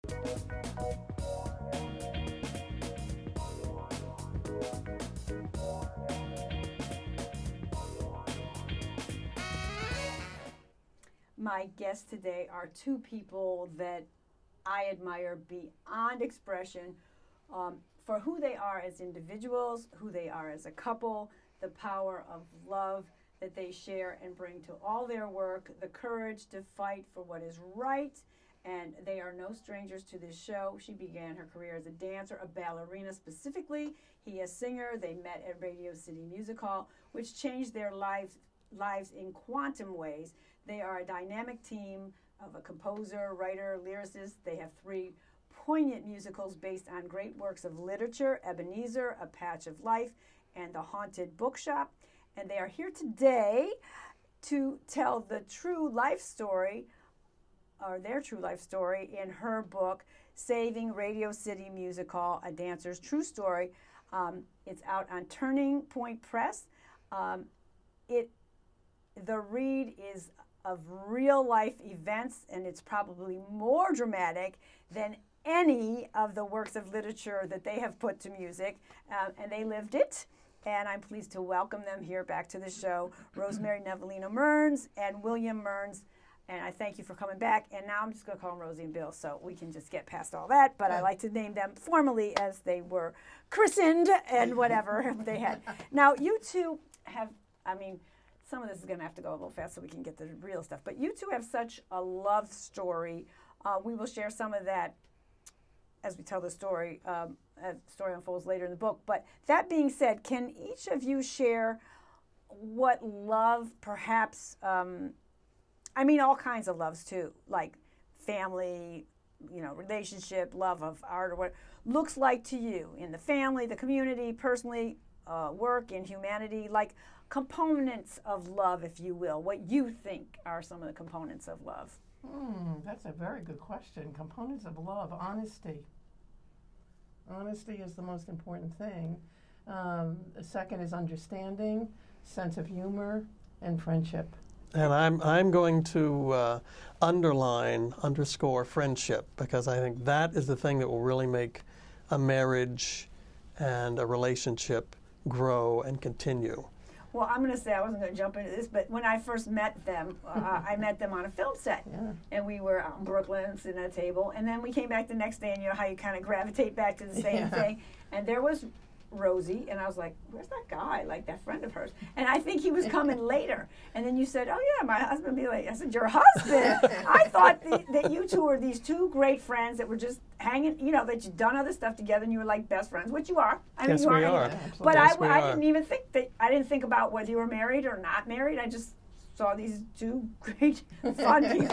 My guests today are two people that I admire beyond expression for who they are as individuals, who they are as a couple, the power of love that they share and bring to all their work, the courage to fight for what is right, and they are no strangers to this show. She began her career as a dancer, a ballerina specifically. He a singer. They met at Radio City Music Hall, which changed their lives in quantum ways. They are a dynamic team of a composer, writer, lyricist. They have 3 poignant musicals based on great works of literature, Ebenezer, A Patch of Life, and The Haunted Bookshop. And they are here today to tell the true life story, or their true life story, in her book, Saving Radio City Music Hall, A Dancer's True Story. It's out on Turning Point Press. The read is of real-life events, and it's probably more dramatic than any of the works of literature that they have put to music, and they lived it. And I'm pleased to welcome them here back to the show, Rosemary Nevellino Mearns and William Mearns. And I thank you for coming back. And now I'm just going to call them Rosie and Bill, so we can just get past all that. But I like to name them formally as they were christened and whatever they had. Now, you two have, some of this is going to have to go a little fast so we can get the real stuff. But you two have such a love story. We will share some of that as we tell the story. As the story unfolds later in the book. But that being said, can each of you share what love perhaps, all kinds of loves too, like family, relationship, love of art, or what looks like to you in the family, the community, personally, work, in humanity, like components of love, if you will, what you think are some of the components of love? That's a very good question. Components of love, honesty. Honesty is the most important thing. The second is understanding, sense of humor, and friendship. And I'm going to underscore friendship, because I think that is the thing that will really make a marriage and a relationship grow and continue. Well, I'm going to say, I wasn't going to jump into this, but when I first met them, I met them on a film set. Yeah. And we were out in Brooklyn sitting at a table. And then we came back the next day, and you know how you kind of gravitate back to the same thing. And there was Rosie, and I was like, where's that guy, like that friend of hers? And I think he was coming later. And then you said, oh yeah, my husband. Be like, I said, your husband? I thought that you two were these two great friends that were just hanging, that you'd done other stuff together, and you were like best friends, which you are. Yes, we are. But I didn't even think that, I didn't think about whether you were married or not married. I just saw these two great, fun people.